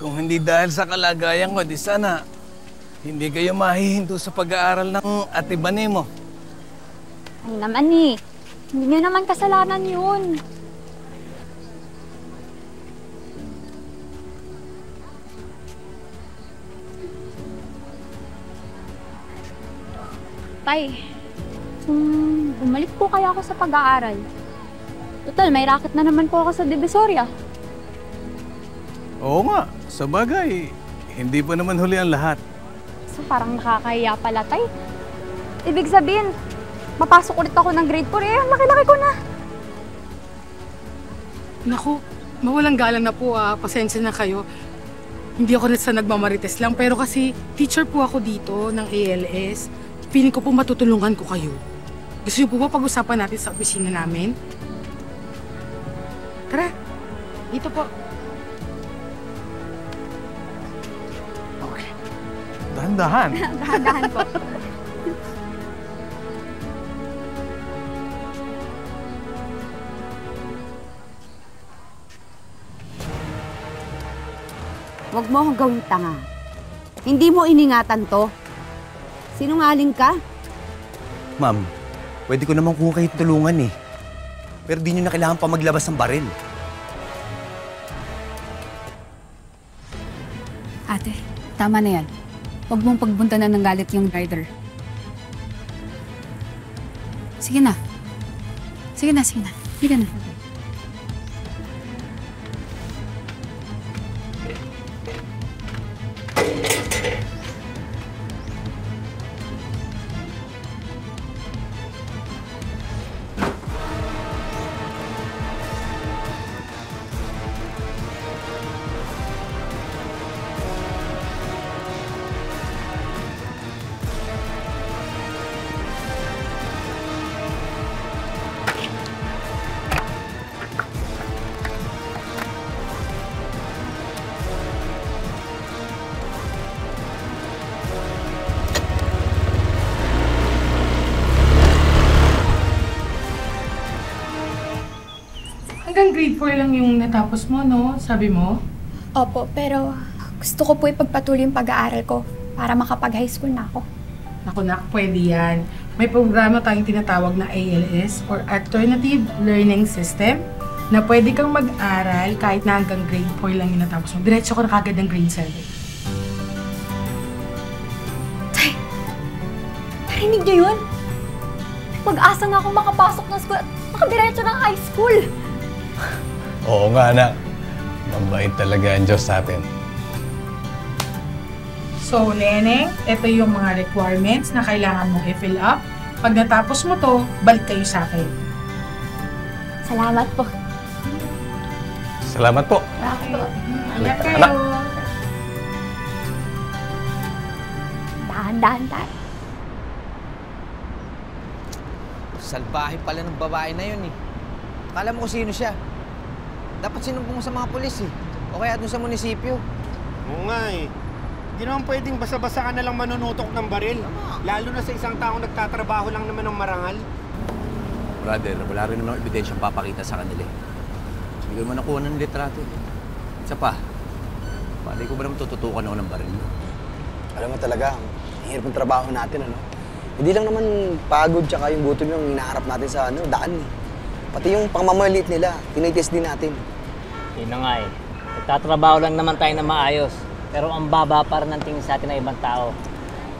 Kung hindi dahil sa kalagayan ko, di sana hindi kayo mahihinto sa pag-aaral ng ate Bani mo. Ay naman eh. Hindi niyo naman kasalanan yun. Tay, bumalik po kaya ako sa pag-aaral. Total, may racket na naman po ako sa Divisoria. Oo nga, sa bagay, hindi pa naman huli ang lahat. So parang nakakahiya pala, Tay. Ibig sabihin, mapasok ulit ako ng grade 4 eh. Ang laki-laki ko na. Naku, mawalang galang na po Pasensya na kayo. Hindi ako sa nagmamarites lang, pero kasi teacher po ako dito ng ALS. Feeling ko po matutulungan ko kayo. Gusto niyo po ba pag-usapan natin sa opisina namin? Tara, dito po. Okay. Dahan-dahan. Dahan-dahan po. Huwag mo akong gawing tanga. Hindi mo iningatan to. Sinungaling ka? Ma'am, pwede ko naman kung kayo tulungan eh. Pero di nyo na kailangan pa maglabas ng baril. Ate, tama na yan. Huwag mong pagbuntanan ng galit yung rider. Sige na. Sige na, sige na. Sige na. Hanggang grade 4 lang yung natapos mo, no? Sabi mo? Opo, pero gusto ko po ipagpatuloy yung pag-aaral ko para makapag-high school na ako. Naku nak, pwede yan. May programa tayong tinatawag na ALS or Alternative Learning System na pwede kang mag-aral kahit na hanggang grade 4 lang yung natapos mo. Diretso ko na kagad ng grade 7. Tay, narinig niyo yun? Pag-asa na akong makapasok ng school at makadiretso ng high school. Oo nga, anak. Mabait talaga ang Diyos sa atin. So, Neneng, ito yung mga requirements na kailangan mong i-fill up. Pag natapos mo to, balik kayo sa akin. Salamat po. Salamat po. Salamat po. Ingat kayo. Anak. Dahan-dahan tayo. Salbahe pala ng babae na yun eh. Akala mo kung sino siya. Dapat sinumbong mo sa mga pulis eh. O kaya dun sa munisipyo. Oo nga eh. Hindi naman pwedeng basa-basa ka na lang manunutok ng baril. Lalo na sa isang taong nagtatrabaho lang naman ng marangal. Brother, wala rin naman ebidensyang papakita sa kanila eh. Hindi ko naman nakuha ng litrato eh. Isa pa, palay ko ba naman tututukan ako ng baril mo? Alam mo talaga, ang hirap ng trabaho natin, ano? Hindi lang naman pagod tsaka yung gutom yung hinaharap natin sa daan eh. Pati yung pangmamaliit nila, tinitest din natin. Yun na nga eh. Nagtatrabaho lang naman tayo na maayos. Pero ang baba pa rin ng tingin sa atin ng ibang tao.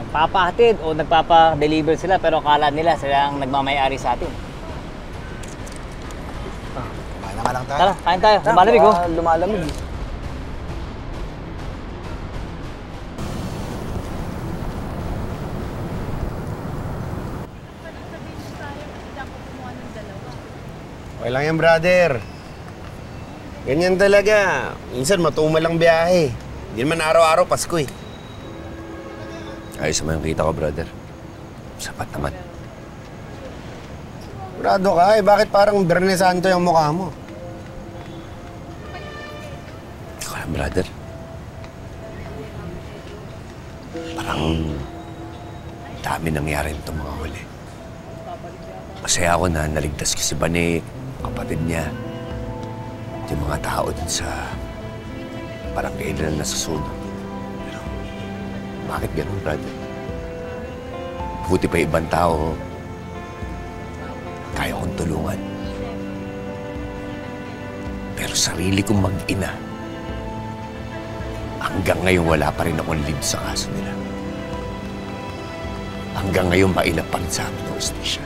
Nagpapahatid o nagpapa-deliver sila pero akala nila sila ang nagmamayari sa atin. Kumain na nga lang tayo. Tara, kain tayo. Lumalamig oh. Lumalamig. Okay lang yan, brother. Ganyan talaga. Minsan matumal lang biyahe. Hindi naman araw-araw Pasko eh. Ayos naman yung kita ko, brother. Sapat naman. Brado ka eh. Bakit parang Berne Santo yung mukha mo? Ikaw lang, brother. Parang dami nangyari nitong mga huli. Masaya ako na naligtas ko si Bani, kapatid niya. Yung mga tao dun sa parang kailan na nasusunod. Pero, bakit ganun, brother? Buti pa ibang tao, kaya kong tulungan. Pero sarili kong mag-ina, hanggang ngayon wala pa rin akong lead sa kaso nila. Hanggang ngayon mailap pa rin sa amin ng hustisya.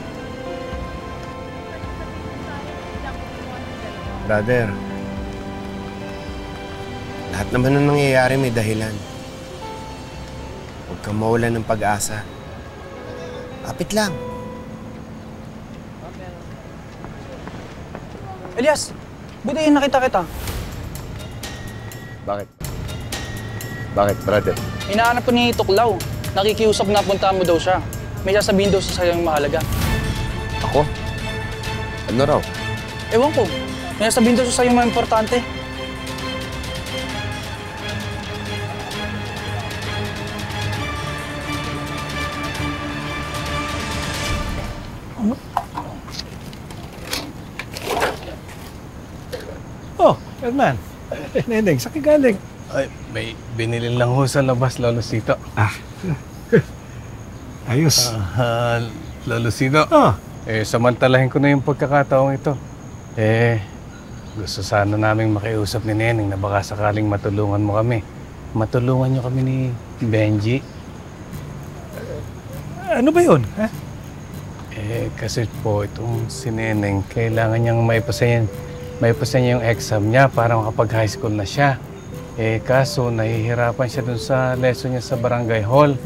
Brother, lahat naman ng nangyayari may dahilan. Huwag kang mawalan ng pag-asa. Kapit lang. Elias, buti nakita kita. Bakit? Bakit, brother? Hinahanap ko ni Tuklaw. Nakikiusap na punta mo daw siya. May sasabihin daw sa sayang mahalaga. Ako? Ano raw? Ewan ko. May sasabihin daw sa sayang mga importante. Oh, Herman. Neneng, saan ka galing? Ay, may binili lang ho sa labas, Lolo Sito. Ayos. Lolo Sito. Samantalahin ko na yung pagkakataong ito. Gusto sana naming makiusap ni Neneng na baka sakaling matulungan mo kami. Matulungan niyo kami ni Benji. Ano ba yun? Ha? Kasi po itong si Neneng, kailangan niyang maipasan niya yung exam niya para makapag-high school na siya. Kaso nahihirapan siya dun sa lesson niya sa barangay hall.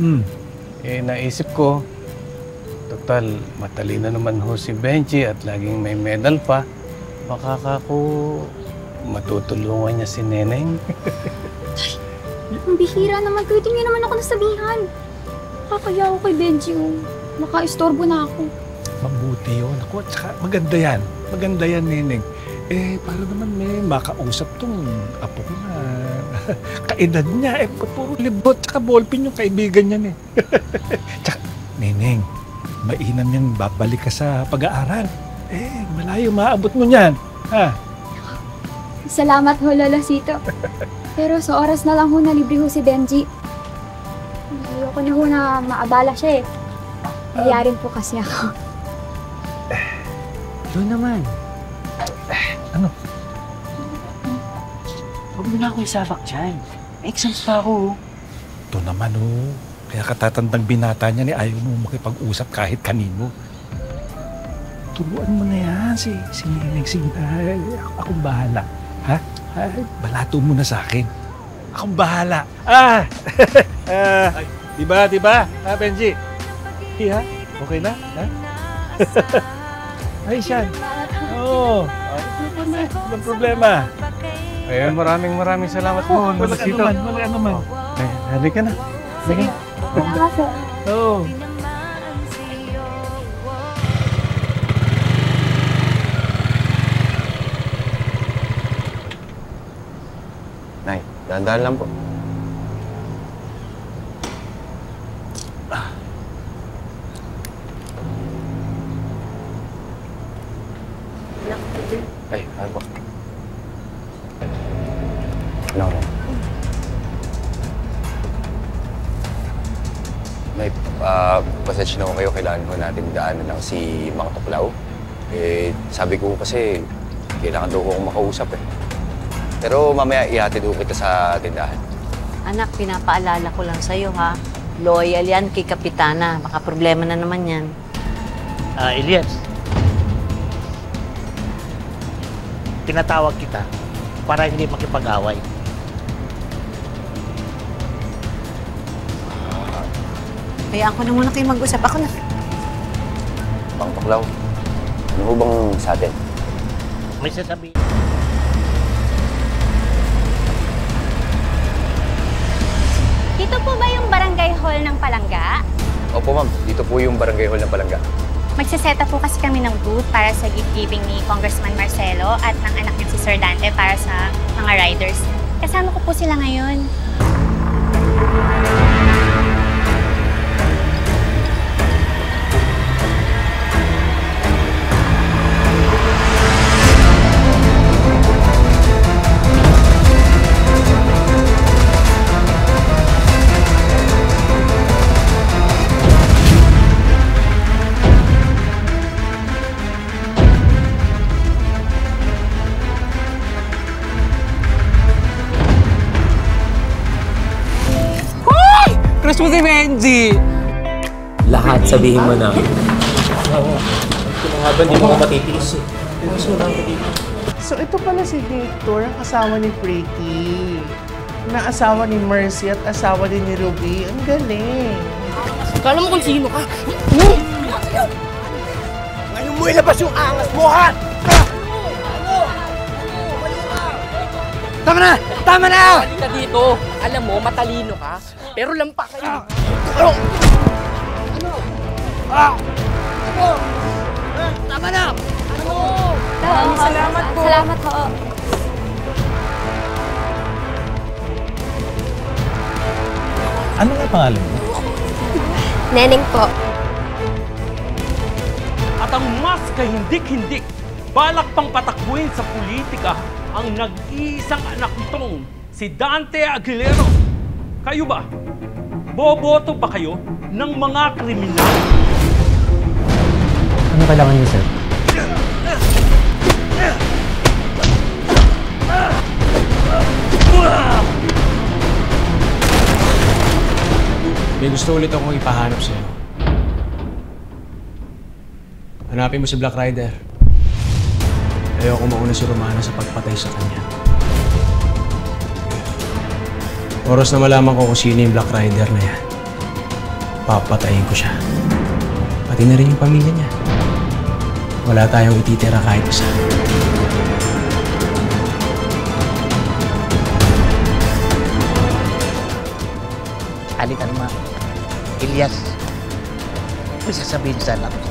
Naisip ko, total, matalino naman ho si Benji at laging may medal pa. Baka matutulungan niya si Neneng. Ang bihira naman. Pwede niyo naman ako nasabihan. Kakaya ako kay Benji. Naka-istorbo na ako. Mabuti yun. Ako, tsaka maganda yan. Maganda yan, Neneng. Para naman may makausap tong apo ko na kaedad niya. Puro libot tsaka ballpen yung kaibigan niya. Tsaka, Neneng, mainam niyang babalik ka sa pag-aaral. Malayo maabot mo niyan. Ha? Salamat ho, Lolo Sito. Pero sa oras na lang ho na libre ho si Benji. Ayoko na ho na maabala siya eh. Nayarin po kasi ako. Doon naman. Ano? Huwag mo na ako isabak dyan. May exams pa ako. Ito naman Kaya katatandang binata niya ni ayaw mo makipag-usap kahit kanino. Turuan mo na yan si Neneng Sinta. Akong bahala. Ha? Balato mo na sa akin. Akong bahala. Diba? Ha, Benji? Ha? Okay na? Ha? Ayos yan. Oo. Walang problema. Ayun, maraming salamat po. Wala ka naman. Halika na. Sige. Salamat po. Oo. Nay, dahan-dahan lang po. Ay, ano po? No. Nay, pasensya na ko kayo. Kailangan ko natin daanan lang si Mang Tuklaw. Sabi ko kasi, kailangan daw ko akong makausap Pero mamaya ihatid ko kita sa tindahan. Anak, pinapaalala ko lang sa'yo, ha? Loyal yan kay Kapitana. Baka problema na naman yan. Elias, tinatawag kita para hindi makipag-away. Hayaan ko na muna kayo mag-usap. Ako na. Mang Tuklaw, ano ho bang sa atin? May sasabihin. Dito po ba yung barangay hall ng Palangga? Opo, ma'am. Dito po yung barangay hall ng Palangga. Magsaseta po kasi kami ng booth para sa gift-giving ni Congressman Marcelo at ng anak niya si Sir Dante para sa mga riders. Kasama ko po sila ngayon. Crush mo si Benji! Lahat sabihin mo na. Habang di mo ko matitiis eh. So ito pala si Victor, ang asawa ni Pretty. Na asawa ni Mercy at asawa din ni Ruby. Ang galing. Kala mo kung sino ka? Ngayon mo ilabas yung angas mo, ha? Tama na! Tama na! Halika dito. Alam mo, matalino ka. Pero lampa kayo. Tama na! Salamat po. Salamat po. Ano nga pangalan mo? Neneng po. At ang mas kahindik-hindik, balak pang patakbuhin sa politika ang nag-iisang anak nitong si Dante Aguilera. Kayo ba? Boboto ba kayo ng mga kriminal? Ano kailangan niyo, sir? May gusto ulit akong ipahanap sa'yo. Hanapin mo si Black Rider. Ayoko mauna si Romana sa pagpatay sa kanya. Oras na malaman ko kung sino yung Black Rider na yan, papatayin ko siya. Pati na rin yung pamilya niya. Wala tayong ititira kahit isa. Halika naman. Elias, may sasabihin sana ako.